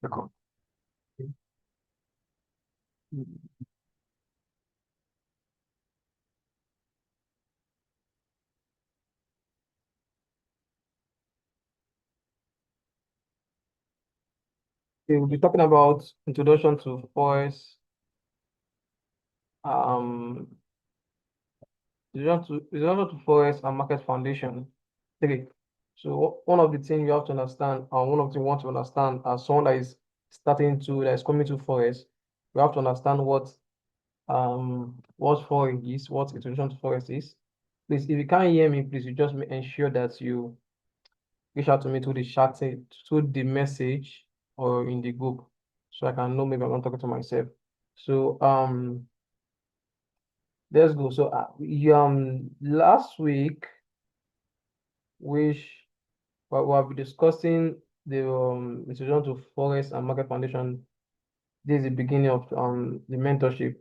Okay. We'll be talking about introduction to forex, um, introduction to forex and market foundation. Okay. So one of the things you have to understand, and one of the things you want to understand as someone that is coming to forex, you have to understand what forex is, what introduction to forex is. Please, if you can't hear me, please you just ensure that you reach out to me through the chat, through the message or in the group, so I can know maybe I'm not talking to myself. So let's go. So last week, which we have been discussing the introduction to forex and market foundation. This is the beginning of the mentorship.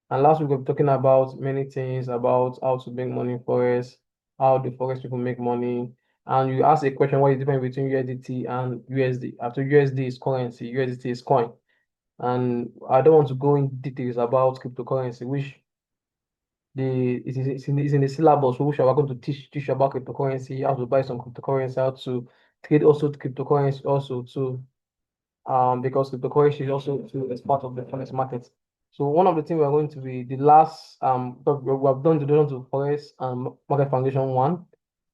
And last week we were talking about many things about how to make money in forex, how the forex people make money. And you asked a question, what is the difference between USDT and USD? After USD is currency, USDT is coin. And I don't want to go in details about cryptocurrency, which it's in the syllabus, which we are going to teach about cryptocurrency, how to buy some cryptocurrency, how to trade also cryptocurrency also too, because cryptocurrency is also too as part of the forex market. So one of the things we are going to be the last we have done the introduction to forex and market foundation one.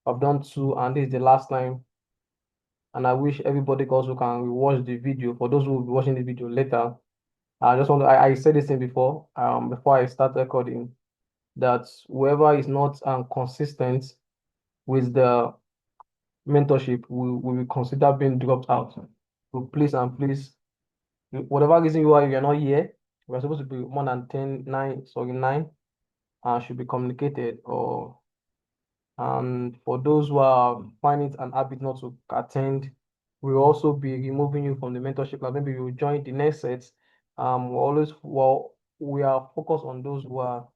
I've done two, and this is the last time. And I wish everybody also can watch the video. For those who will be watching the video later, I just want to I said this thing before I start recording, that whoever is not consistent with the mentorship will consider being dropped out. So please and please, whatever reason you're not here, we're supposed to be more than 10, 9, sorry, 9, should be communicated. Or and for those who are finding it an habit not to attend, we'll also be removing you from the mentorship. Like maybe you join the next set. We are focused on those who are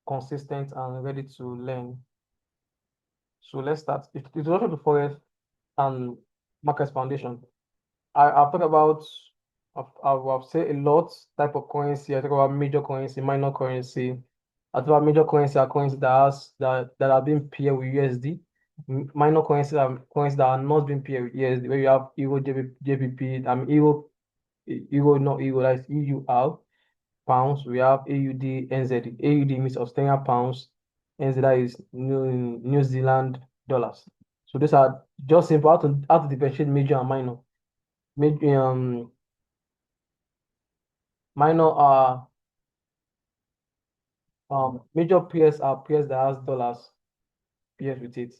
consistent and ready to learn. So let's start. It's also the forest and market foundation. I've talked about I've said a lot type of currency. I talk about major currency, minor currency. I talk about major currency are currency that are being paired with USD. Minor currencies are currencies that are not being paired with USD. Where you have Euro, JPP, Euro, not Euro, that's EUR, pounds. We have AUD, NZD. AUD means Australian pounds. NZD is New Zealand dollars. So these are just simple how to differentiate major and minor. Major minor are major pairs are pairs that has dollars pairs with it.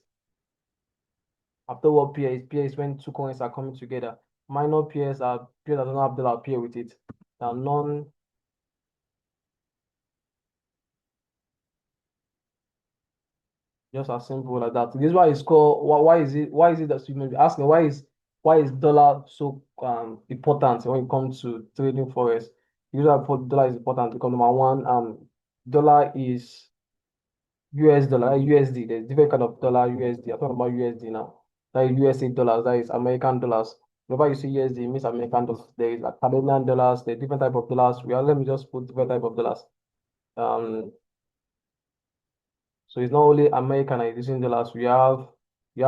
After what pair is when two coins are coming together. Minor pairs are pairs that don't have dollar pair with it. They are non just as simple like that. This is why it's called why is it that you may be asking why is dollar so important when it comes to trading forex? Usually dollar is important because number one, dollar is US dollar, USD. There's different kind of dollar USD. I'm talking about USD now. That is USA dollars, that is American dollars. Whenever you see USD, it means American dollars. There is like Canadian dollars, there are different type of dollars. Let me just put different type of dollars. Um, so it's not only American and using dollars. We have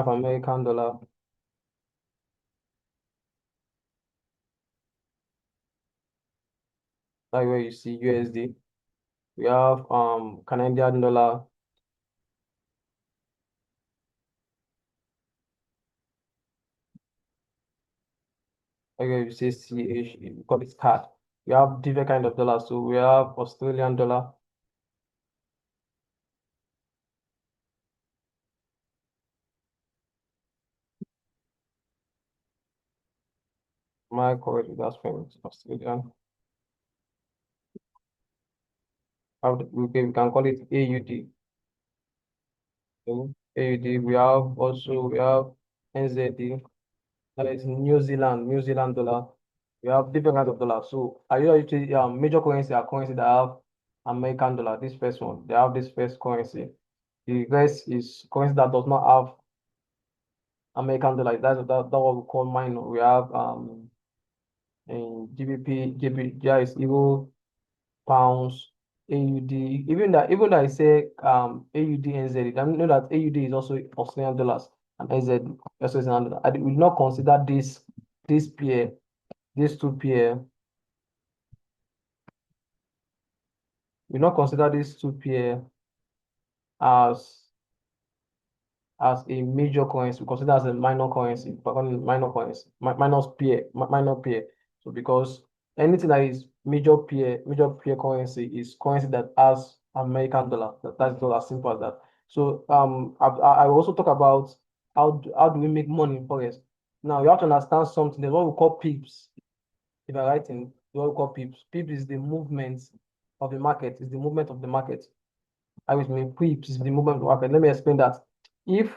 American dollar, that's where you see USD. We have Canadian dollar, like where you see CH, we call it CAD. We have different kind of dollars. So we have Australian dollar. My correct, that's from Australian. We can call it AUD. AUD. We have NZD, that is New Zealand dollar. We have different kinds of dollars. So I usually major currency are currency that have American dollar. This first one, they have this first currency. The rest is currency that does not have American dollar. That's what we call minor. We have in GBP, GB is euro, pounds, AUD. Even that I say AUD NZ, I know that AUD is also Australian dollars and NZ also is another. I will not consider this pair, these two pair. We not consider these two pair as as a major currency. We consider as a minor currency, but only minor currency, minor pair. So because anything that is major pair currency is currency that has American dollar. That's not as simple as that. So I will also talk about how do we make money in forex. Now you have to understand something. There's what we call pips. If you're writing, what we call pips. Pips is the movement of the market. Is the movement of the market. I which mean pips is the movement of the market. Let me explain that. If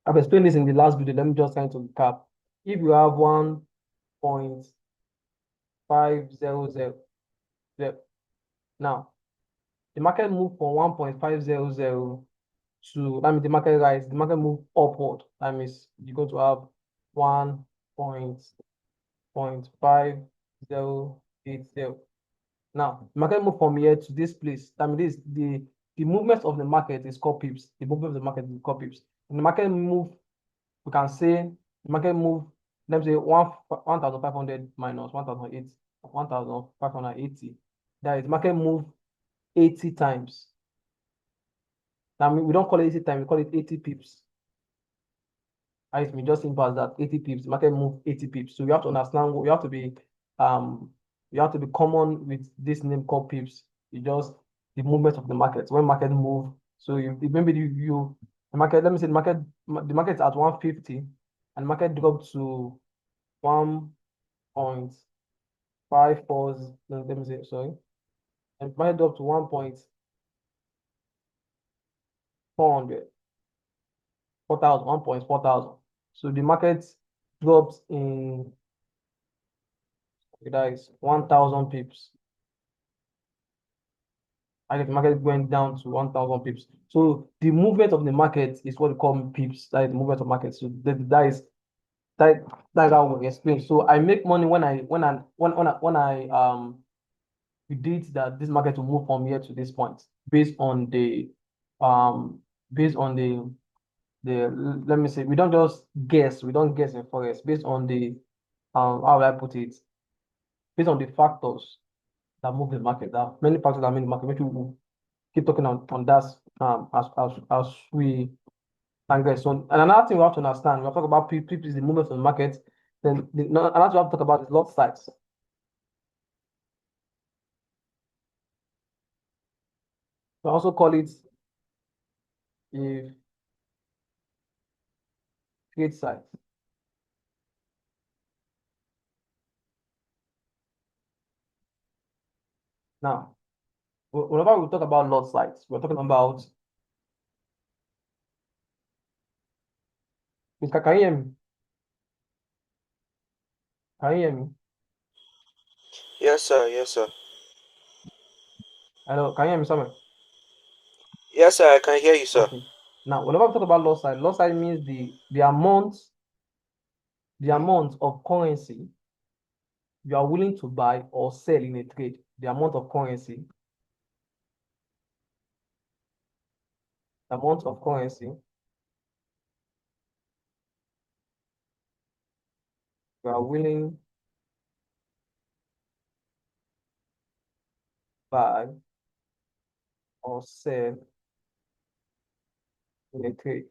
I've explained this in the last video. Let me just try to recap. If you have 1.500, now the market moved from 1.500 to, that means the market rise, the market move upward. That means you're going to have 1.5080. Now, the market move from here to this place. That means the movement of the market is called pips. The movement of the market is called pips. And the market move, we can say the market move, let me say 1,500 minus 1,580. That is, the market move 80 times. I mean, we don't call it 80 times, we call it 80 pips. I mean, just simple as that, 80 pips. The market move 80 pips. So you have to understand, you have to be common with this name called pips. You just the movement of the market. When market move, so maybe the market, let me say the market is at 150 and the market dropped to 1.54. Let me say, sorry. And the market dropped to 1.400, 4,000, 1.4,000. So the market dropped in, that is 1,000 pips. I get the market went down to 1,000 pips. So the movement of the market is what we call pips. That is the movement of market. So that's how we explain. So I make money when I predict that this market will move from here to this point based on the um based on the let me say, we don't just guess. We don't guess in forex based on the how will I put it, based on the factors that move the market. There are many factors that move the market. Maybe we keep talking on that as we progress. So, and another thing we have to understand, we have talked about people is the movement of the market. Then another thing we have to talk about is lot size. We also call it a trade size. Now, whenever we talk about lot size, we're talking about. Mr. Can you hear me? Can you hear me? Yes, sir. Yes, sir. Hello, can you hear me, Samuel? Yes, sir. I can hear you, sir. Okay. Now, whenever we talk about lot size means the amount of currency you are willing to buy or sell in a trade. The amount of currency, you are willing to buy or sell in a trade.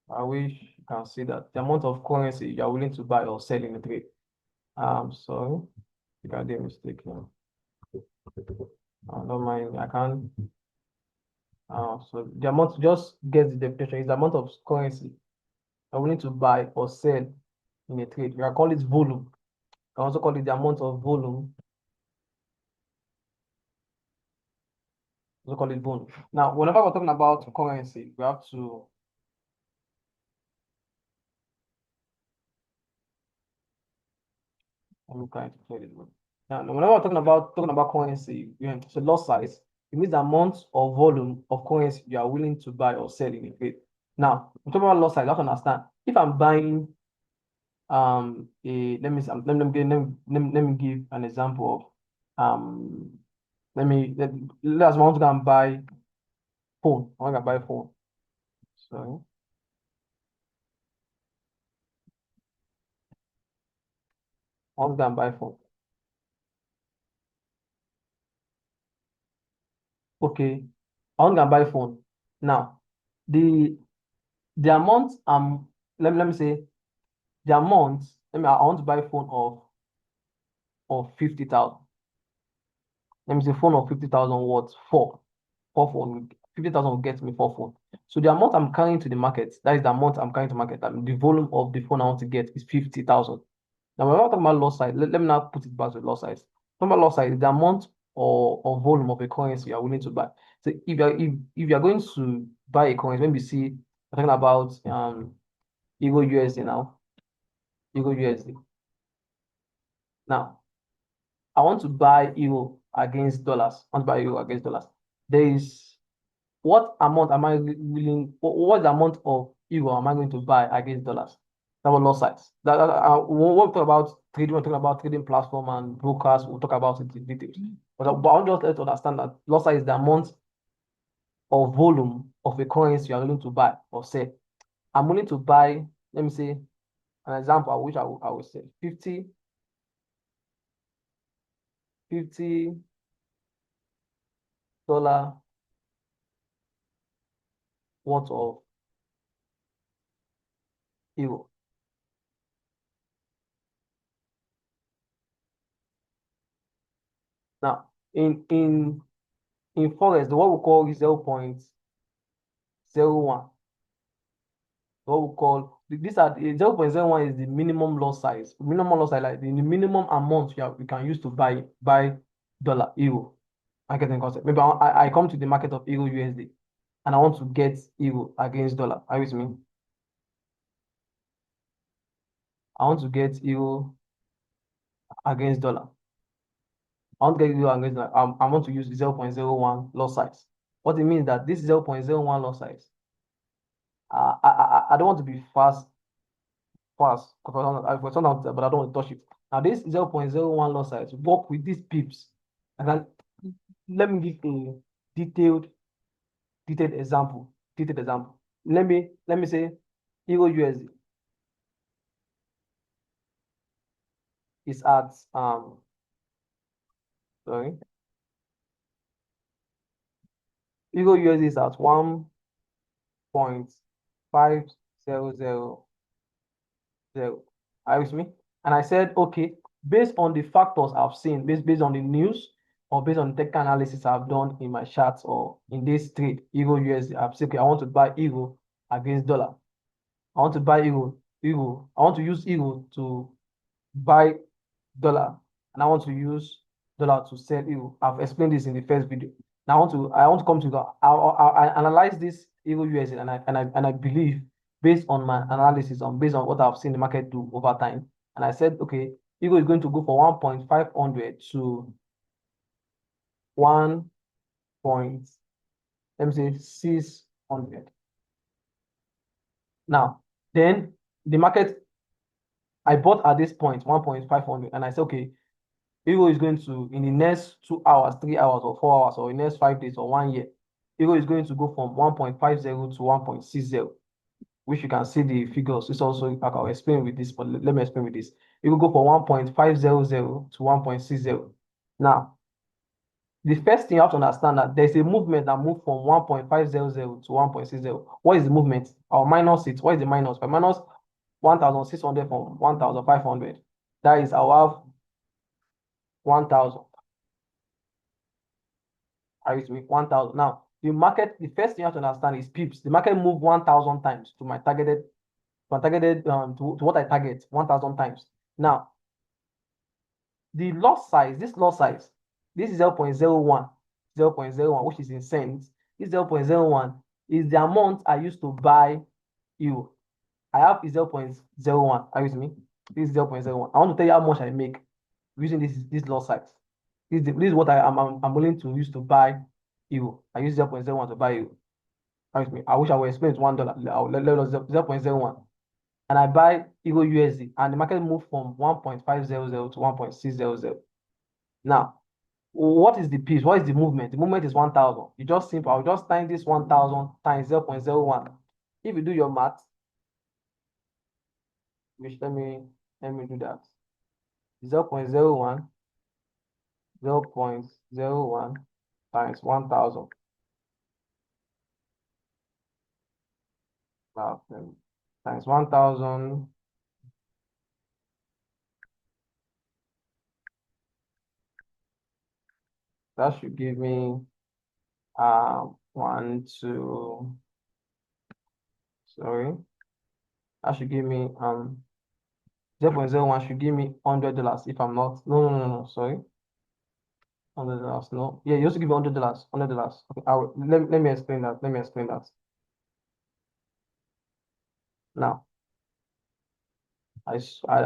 I wish you can see that the amount of currency you are willing to buy or sell in a trade. Sorry, you got a mistake here. Don't mind, I can't. So the amount, just get the definition, is the amount of currency you're willing to buy or sell in a trade. We can call it volume. You can also call it the amount of volume. Also call it volume. Now, whenever we're talking about currency, we have to let me try to clear this one. Now, whenever we're talking about currency, so lot size, it means the amount or volume of currency you are willing to buy or sell in a trade. Now, we're talking about lot size, you have to understand. If I'm buying a let me let me give an example of let's want to go and buy phone. I want to buy phone. Sorry. I want to go and buy phone. Okay. I want to go and buy phone. Now, the the amount let me say the amount, I want to buy a phone of 50,000. Let me say phone of 50,000 watts, four phone. 50,000 will get me four phone. So the amount I'm carrying to the market, that is the amount I'm carrying to market. The volume of the phone I want to get is 50,000. Now, when we're talking about lot size, let me now put it back to lot size. Talking about lot size is the amount or volume of a currency you are willing to buy. So if you're going to buy a currency, when we see, we're talking about Euro USD now, Euro USD. Now, I want to buy euro against dollars. I want to buy euro against dollars. There is what amount am I willing? What the amount of euro am I going to buy against dollars? That was lot size. When we talk about trading, we're talking about trading platform and brokers. We'll talk about it in details. But I want just let to understand that lot size is the amount or volume of a currency you are willing to buy or sell. I'm willing to buy. Let me say an example. I wish I would say 50 dollar worth of euro. Now, in forex, the what we call is 0.01. What we call these are 0.01 is the minimum lot size. Minimum lot size, like the minimum amount you can use to buy dollar, euro. Marketing concept. Maybe I come to the market of euro USD and I want to get euro against dollar. Are you with me? I want to get euro against dollar. I want to get euro against dollar. I want to use 0.01 lot size. What it means that this 0.01 lot size, I don't want to be fast because I sometimes, but I don't want to touch it. Now this 0.01 lot size work with these pips. And then let me give a detailed detailed example. Detailed example. Let me say Euro USD is at sorry, Euro USD is at 1.5000. Are you with me? And I said, okay, based on the factors I've seen, based on the news or based on the technical analysis I've done in my charts or in this trade, Euro USD, I've said, okay, I want to buy Euro against dollar. I want to buy Euro. I want to use Euro to buy dollar, and I want to use dollar to sell euro. I've explained this in the first video. Now I want to come to that. I analyze this euro USD and I believe based on my analysis on based on what I've seen the market do over time. And I said, okay, euro is going to go for 1.500 to 1 point, let me say 600. Now, then the market I bought at this point 1.500 and I said, okay, Euro is going to, in the next 2 hours, 3 hours, or 4 hours, or in the next 5 days, or 1 year, Euro is going to go from 1.50 to 1.60, which you can see the figures. It's also, I can explain with this, but let me explain with this. It will go from 1.500 to 1.60. Now, the first thing you have to understand that there's a movement that moved from 1.500 to 1.60. What is the movement? I'll minus it. What is the minus? By minus 1,600 from 1,500. That is, I'll have 1,000. I used to make 1,000. Now, the first thing you have to understand is pips. The market moved 1,000 times to to what I target 1,000 times. Now, the loss size, this is 0.01, 0.01, which is in cents. This 0.01 is the amount I used to buy you. I have is 0.01. Are you with me? This is 0.01. I want to tell you how much I make. using this loss size. This is what I'm willing to use to buy euro. I use 0.01 to buy euro. I wish I would explain it $1. Let us 0.01. And I buy euro USD, and the market moved from 1.500 to 1.600. Now, what is the piece? What is the movement? The movement is 1,000. You just simple. I'll just times this 1,000 times 0.01. If you do your math, which let me do that. 0.01, 0.01 times 1,000. Times 1,000. That should give me sorry. That should give me 0.01 should give me $100 if I'm not. No, sorry. $100. No. Yeah, you also give me $100. $100. Okay, let me explain that. Let me explain that. Now, I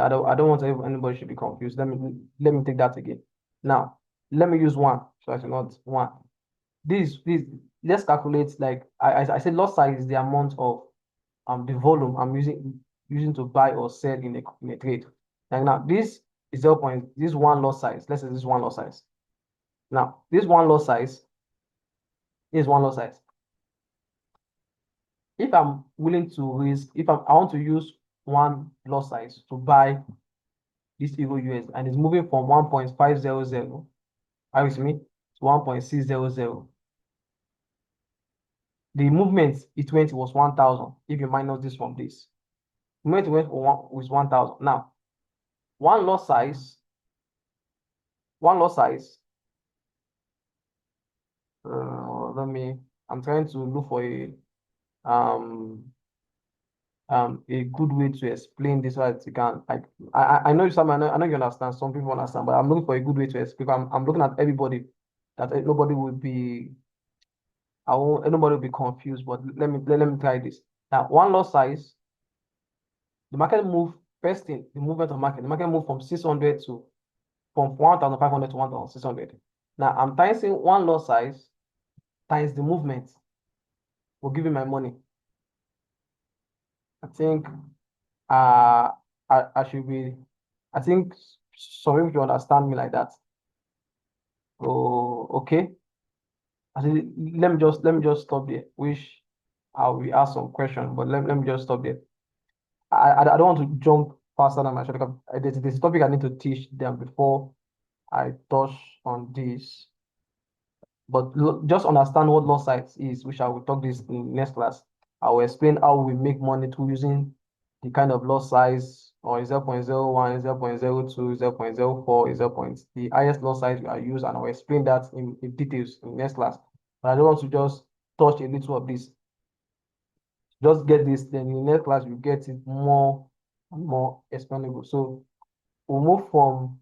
don't want anybody should be confused. Let me take that again. Now, let me use one. So I should not one. This let's calculate, like I said, lot size is the amount of the volume I'm using to buy or sell in a trade. Like now, this is this one lot size. Let's say this one lot size. Now, this one lot size is one lot size. If I'm willing to risk, if I want to use one lot size to buy this euro US, and it's moving from 1.500, are you with me, to 1.600. The movement it went was 1,000. If you minus this from this, movement went was 1,000. Now, one lot size, one lot size. I'm trying to look for a good way to explain this so that you can, like, I know I know you understand, some people understand, but I'm looking for a good way to explain. I'm looking at everybody, that nobody will be, nobody will be confused, but let me try this. Now, one lot size, the market move, first thing, the market move from 600 to, from 1,500 to 1,600. Now, I'm times one lot size times the movement will give me my money. I think I should be, I think some people understand me like that. Oh, okay. I think let me just stop there. Which I will ask some question, but let me just stop there. I don't want to jump faster than my shot, because there's a topic I need to teach them before I touch on this. But just understand what loss sites is, which I will talk this in next class. I will explain how we make money through using the kind of loss size, or 0.01, 0.02, 0.04, the highest loss size we are used, and I will explain that in details in next class. But I don't want to just touch a little of this. Just get this, then in the next class you get it more and more explainable. So we'll move from,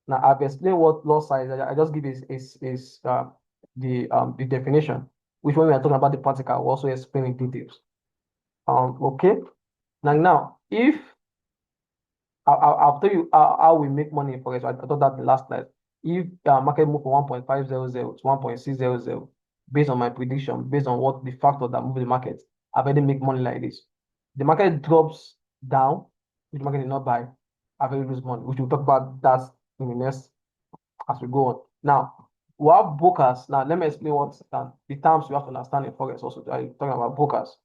now I've explained what loss size. I just give the definition, which when we are talking about the particle, we'll also explain in details. Okay. Now, if I'll tell you how we make money in forex. I thought that the last slide. If market move from 1.500 to 1.600, based on my prediction, based on what the factor that move the market, I've already make money like this. The market drops down, which market did not buy, I've already lose money. We will talk about that in the next as we go on. Now, we have brokers. Now, let me explain what the terms you have to understand in forex also. I'm talking about brokers.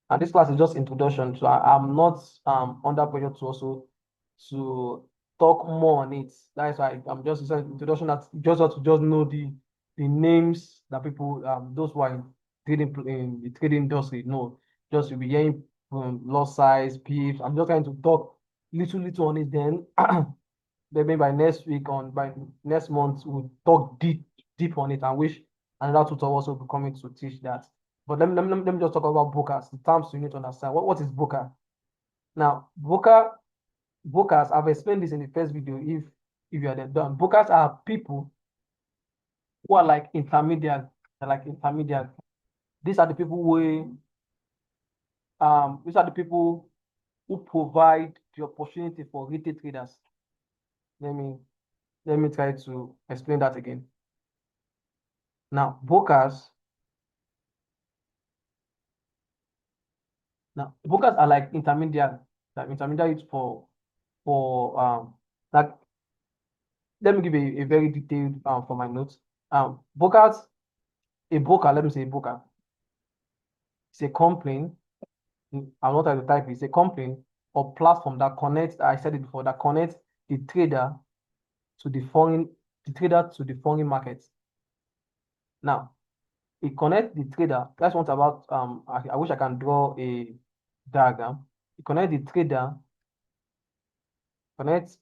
And this class is just introduction, so I'm not under pressure to also to talk more on it. That's why I'm just using introduction, that just have to just know the names that people, those who are in the trading industry know. Just to be hearing loss size, pips. I'm just trying to talk little on it. Then maybe by next week, by next month, we'll talk deep on it, and wish another tutor also be coming to teach that. But let me just talk about brokers, the terms you need to understand. What is broker? Now, brokers, I've explained this in the first video. If you are there done, brokers are people who are like intermediate. They're like intermediate. These are the people who provide the opportunity for retail traders. Let me let me try to explain that again. Now, brokers are like intermediaries for like let me give a very detailed for my notes. Brokers, a broker, let me say a broker, it's a company. I'm not trying to type it, it's a company or platform that connects, I said it before, that connects the trader to the trader to the foreign market. Now, it connects the trader. That's what about I wish I can draw a diagram. It connects the connects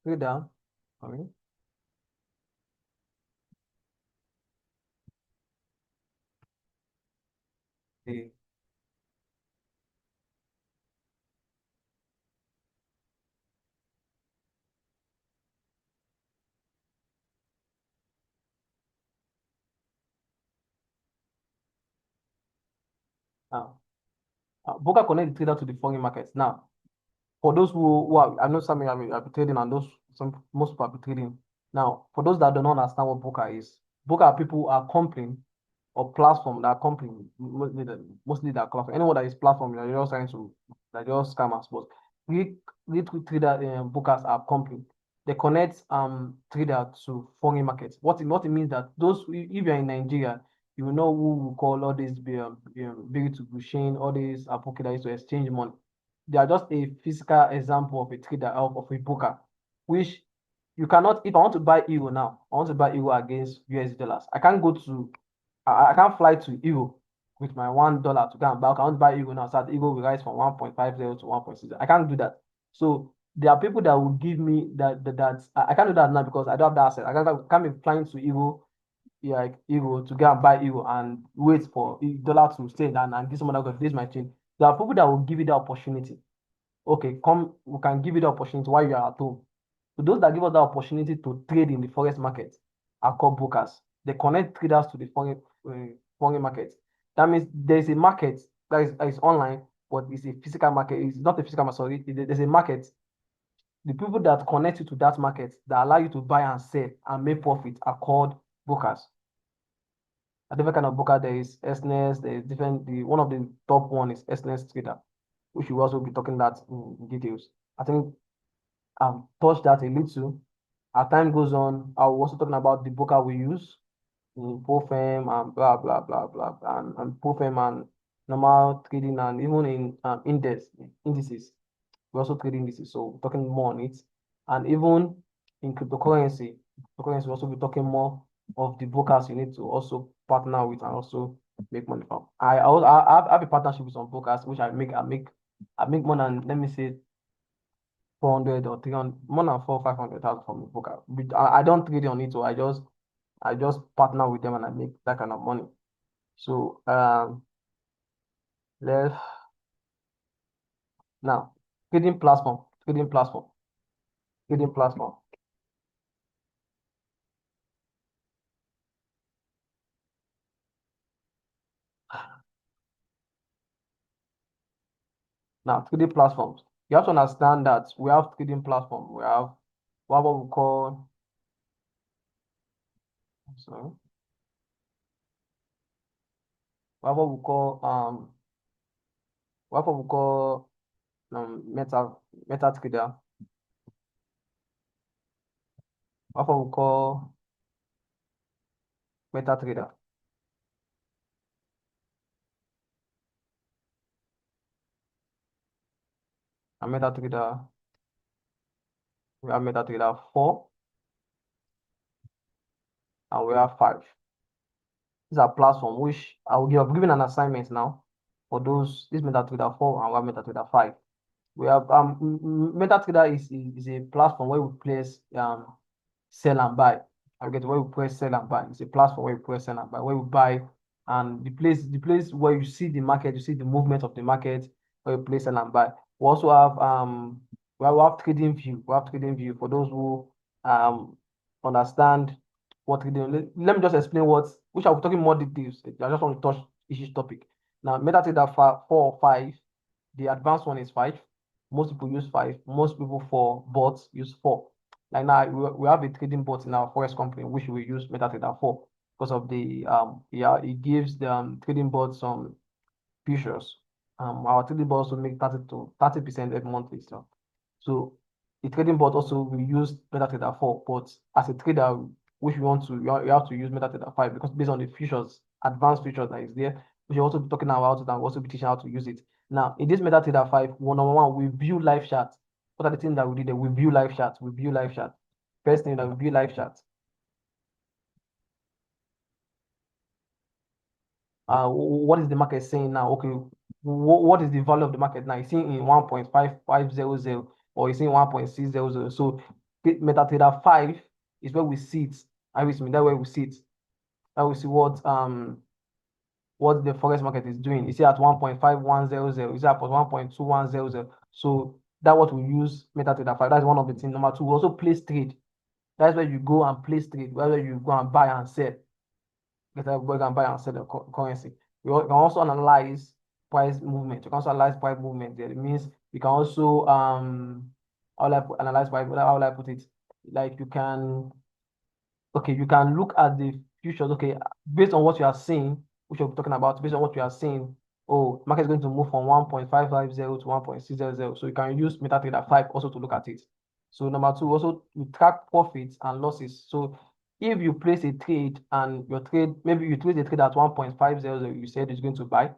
trader, sorry, the uh, broker connect the trader to the foreign markets. Now, for those who are, I know some have been trading and those some most people have been trading. Now, for those that do not understand what broker is, broker people are company or platform that company mostly that platform. Anyone that is platform, you're just trying to like just scammers, but we trader brokers are company. They connect trader to foreign markets. What it means that those if you're in Nigeria, you will know who will call all these big to Bushin, all these Apoki that used to exchange money. They are just a physical example of a trader of a broker, which you cannot. If I want to buy euro now, I want to buy euro against US dollars. I can't go to I can't fly to Euro with my $1 to go and buy. I can't buy Euro now. So the Euro will rise from 1.50 to 1.6. I can't do that. So there are people that will give me that I can't do that now because I don't have that asset. I can't be flying to Euro, like Euro to go and buy Euro and wait for dollar to stay down and give someone that this my change. There are people that will give you the opportunity. Okay, come, we can give you the opportunity while you are at home. So those that give us the opportunity to trade in the forex market are called brokers. They connect traders to the foreign market. That means there's a market that is online, but it's a physical market. It's not a physical market, sorry. There's a market. The people that connect you to that market that allow you to buy and sell and make profit are called brokers. A different kind of broker, there is SNES, there is different, one of the top one is SNES Trader, which we will also be talking that in details. I think I've touched that a little. As time goes on, I will also talking about the broker we use in ProFirm and blah blah blah blah and ProFirm and normal trading and even in indices. We also trade indices, so we're talking more on it. And even in cryptocurrency, we also be talking more of the brokers you need to also partner with and also make money from. I have a partnership with some brokers which I make more than let me say 400 or 300, more than 500,000 from the broker. But I don't trade on it, so I just partner with them and I make that kind of money. So let's now trading platform. Now trading platforms. You have to understand that we have trading platform. We have what we call sorry, we have what we call we have what we call meta trader. We have what we call meta trader. And meta trader, we have meta trader 4 and we have 5. These are platform which I've given an assignment now for those this MetaTrader 4 and one MetaTrader 5. We have MetaTrader is a platform where we place sell and buy. I get where we press sell and buy. It's a platform where we press sell and buy, where we buy and the place where you see the market, you see the movement of the market, where you place sell and buy. We also have we have trading view. We have trading view for those who understand what trading. Let me just explain which I'll be talking more details. I just want to touch each topic. Now, MetaTrader 4 or 5, the advanced one is 5. Most people use 5. Most people for bots use 4. Like now, we have a trading bot in our forex company, which we use MetaTrader 4 because of the yeah, it gives the trading bot some features. Our trading bot also make 30% every monthly. So the trading bot also we use MetaTrader 4, but as a trader, which we want to, you have to use MetaTrader 5 because based on the features, advanced features that is there, we should also be talking about it and also be teaching how to use it. Now, in this MetaTrader 5, one, we view live charts. What are the things that we did there? We view live charts. We view live charts. First thing that we view live charts. What is the market saying now? Okay, what is the value of the market now? It's in 1.5500 or it's in 1.600. So MetaTrader 5 is where we see it. I mean that where we see it. That we see what the forex market is doing. Is it at 1.5100? Is it at 1.2100? So that what we use MetaTrader 5. That's one of the things. Number two, we also place trade. That's where you go and place trade, where you go and buy and sell. Get a we can buy and sell the currency. We can also analyze price movement. You can also analyze price movement. There. It means you can also how will I analyze price, how will I put it? Like you can okay, you can look at the futures, okay, based on what you are seeing, which we're talking about, based on what you are seeing, oh, market is going to move from 1.550 to 1.600. So you can use MetaTrader 5 also to look at it. So number two, also you track profits and losses. So if you place a trade and your trade, maybe you place a trade at 1.500, you said it's going to buy,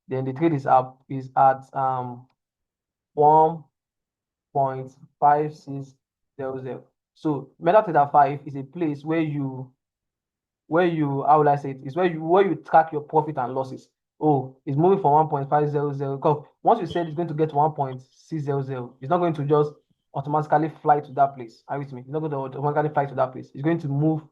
then the trade is up is at 1.5600. So MetaTrader 5 is a place where you how will I say it? Is where you track your profit and losses. Oh, it's moving from 1.500. Because once you said it's going to get to 1.600, it's not going to just automatically fly to that place. Are you with me? It's not going to automatically fly to that place. It's going to move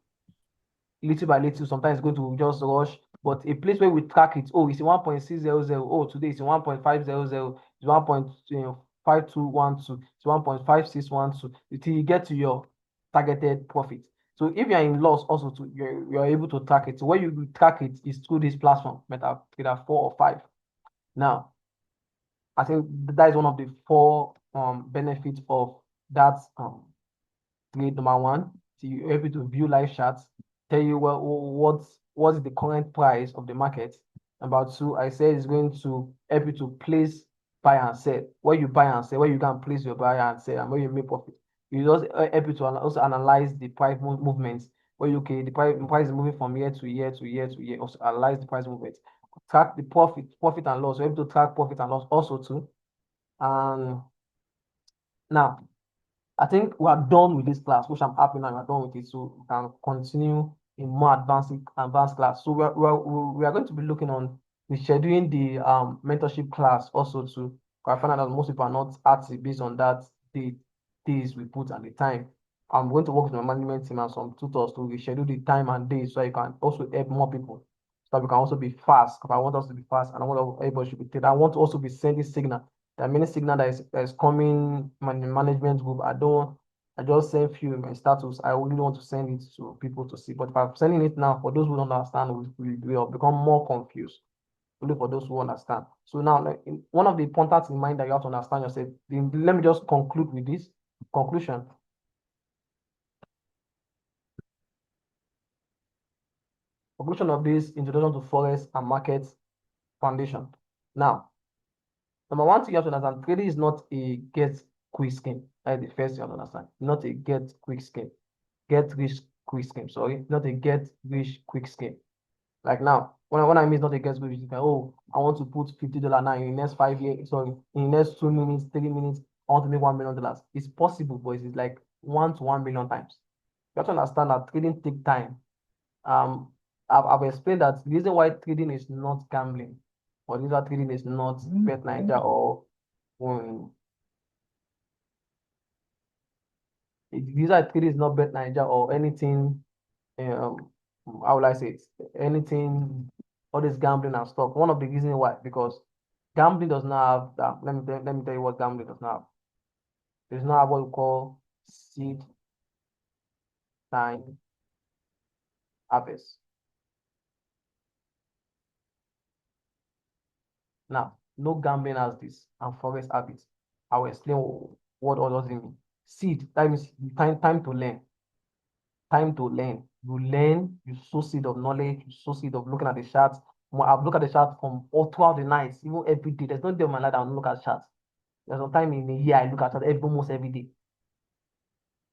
little by little. Sometimes it's going to just rush. But a place where we track it, oh, it's in 1.600. Oh, today it's in 1.500. It's 1.5212. It's 1.5612. Until you get to your targeted profit. So if you're in loss, also to you're able to track it. So where you track it is through this platform, MetaTrader 4 or 5. Now, I think that is one of the four benefits of that trade. Number one, so you're able to view live charts, tell you what is the current price of the market. Number two, I said it's going to help you to place buy and sell. Where you buy and sell, where you can place your buy and sell, and where you make profit. You just help you to also analyze the price movements. Where you okay, the price is moving from year to year to year to year. Also analyze the price movements. Track the profit and loss. You're able to track profit and loss also too. And now I think we are done with this class, which I'm happy now we're done with it. So we can continue in more advanced class. So we are going to be looking on the scheduling the mentorship class also to I find out that most people are not active based on that the days we put and the time. I'm going to work with my management team and some tutors to reschedule the time and days so you can also help more people. So that we can also be fast. Because I want us to be fast and I want everybody should be. I want to also be sending signal. There are many signal that is coming in the management group. I just send few in my status. I really want to send it to people to see. But if I'm sending it now, for those who don't understand, we will become more confused. Only for those who understand. So now, like, one of the importance in mind that you have to understand yourself. Let me just conclude with this conclusion. Conclusion of this introduction to forex and market foundation. Now, number one thing you have to understand, trading is not a get quick scheme. That's the first thing you have to understand. Not a get quick scheme. Get rich quick scheme, sorry. Not a get rich quick scheme. Like now, when I mean not a get rich quick scheme, oh, I want to put $50 now in the next 5 years, sorry, in the next 2 minutes, 3 minutes, I want to make $1 million. It's possible, but it's like 1 to 1 million times. You have to understand that trading take time. I've explained that the reason why trading is not gambling, or the reason why trading is not bet Niger or um, these are trading is not bet Niger or anything. Um, how will I say it? Anything, all this gambling and stuff. One of the reasons why, because gambling does not have that. Let me tell you what gambling does not have. It does not have what we call seed time harvest. Now, no gambling has this, and forex have it. I will explain what all does it mean. Seed, that means time to learn. Time to learn. You learn, you sow seed of knowledge, you sow seed of looking at the charts. I've looked at the chart from all throughout the night, even every day. There's no day of my life that I don't look at charts. There's some time in a year I look at charts almost every day.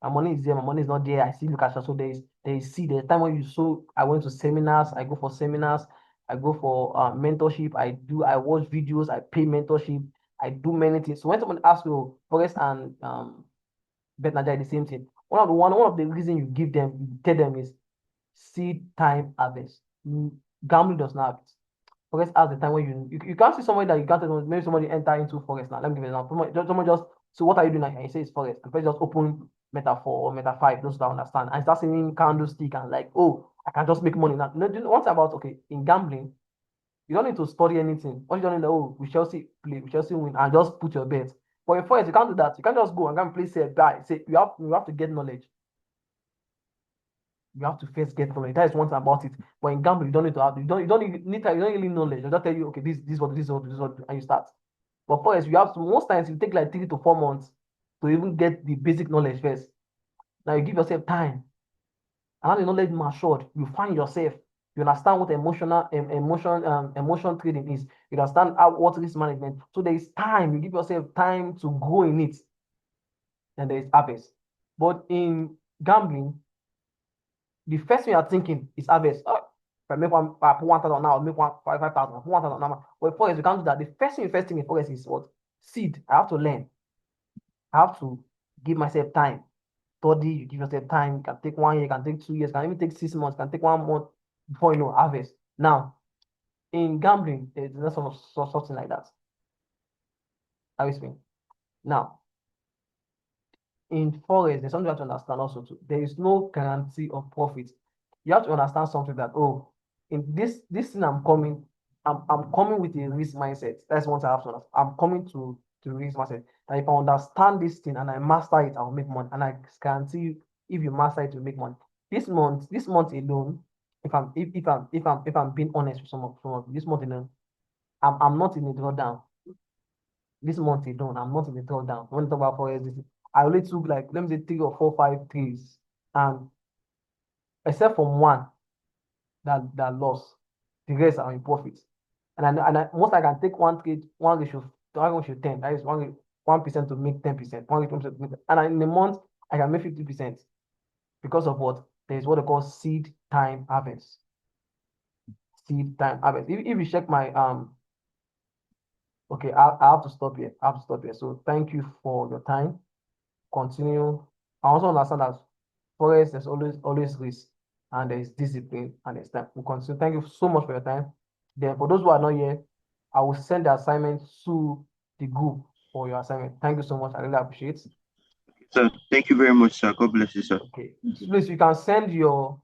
My money is there, my money is not there. I still look at charts. So there is seed. There's time when you sow. I went to seminars, I go for seminars, I go for mentorship, I watch videos, I pay mentorship, I do many things. So when someone asks you forex and bet Nigeria the same thing. One of the reasons you give them, you tell them is seed time harvest. Gambling does not have it. Forest has the time when you can't see somebody that you can't tell maybe somebody enter into forest now. Let me give you an example. Someone just so what are you doing now? And you say it's forest. And first just open metaphor or meta five, those that understand, and start seeing candlestick and like, oh, I can just make money now. One thing about okay, in gambling, you don't need to study anything. What you don't need, oh, we shall see play, we shall see win, and just put your bet. But in forest, you can't do that. You can't just go and go and play say buy. Say you have to get knowledge. You have to first get knowledge. That is one thing about it. But in gambling, you don't need to have you don't really knowledge. They'll just tell you, okay, this is what, and you start. But first, you have to most times you take like 3 to 4 months to even get the basic knowledge first. Now you give yourself time. And now the knowledge matured, you find yourself. You understand what emotion trading is. You understand what risk management. So there is time. You give yourself time to grow in it. And there is harvest. But in gambling, the first thing you're thinking is harvest. Oh, if I make one, I put 1,000 now, I'll make one 5,000, 1,000 now. But forex, you can't do that. The first thing in forex is what? Seed. I have to learn. I have to give myself time. Study, you give yourself time. It can take 1 year, it can take 2 years, it can even take 6 months, it can take 1 month before you know harvest. Now, in gambling, there's not something like that. Harvest me. Now, in forex, there's something you have to understand also too. There is no guarantee of profit. You have to understand something that oh, in this thing I'm coming with a risk mindset. That's one thing I have to understand. I'm coming to risk mindset. That if I understand this thing and I master it, I'll make money. And I guarantee you, if you master it, you make money. This month alone, if I'm being honest with some of this month alone, I'm not in a drawdown. This month alone, I'm not in a drawdown. When you talk about forex, I only took like let me say 3 or 4, 5 trades, and except from one that lost, the rest are in profit. Most I can take one trade, one ratio 10. That is 1% to make 10%, 1% to make, and in a month I can make 50% because of what there is what they call seed time harvest. Seed time harvest. If you check my okay, I have to stop here. I have to stop here. So thank you for your time. Continue. I also understand that forest there's always risk and there is discipline and there's time. We continue. Thank you so much for your time. Then for those who are not here, I will send the assignment to the group for your assignment. Thank you so much. I really appreciate it. Sir, thank you very much, sir. God bless you, sir. Okay. Please, you can send your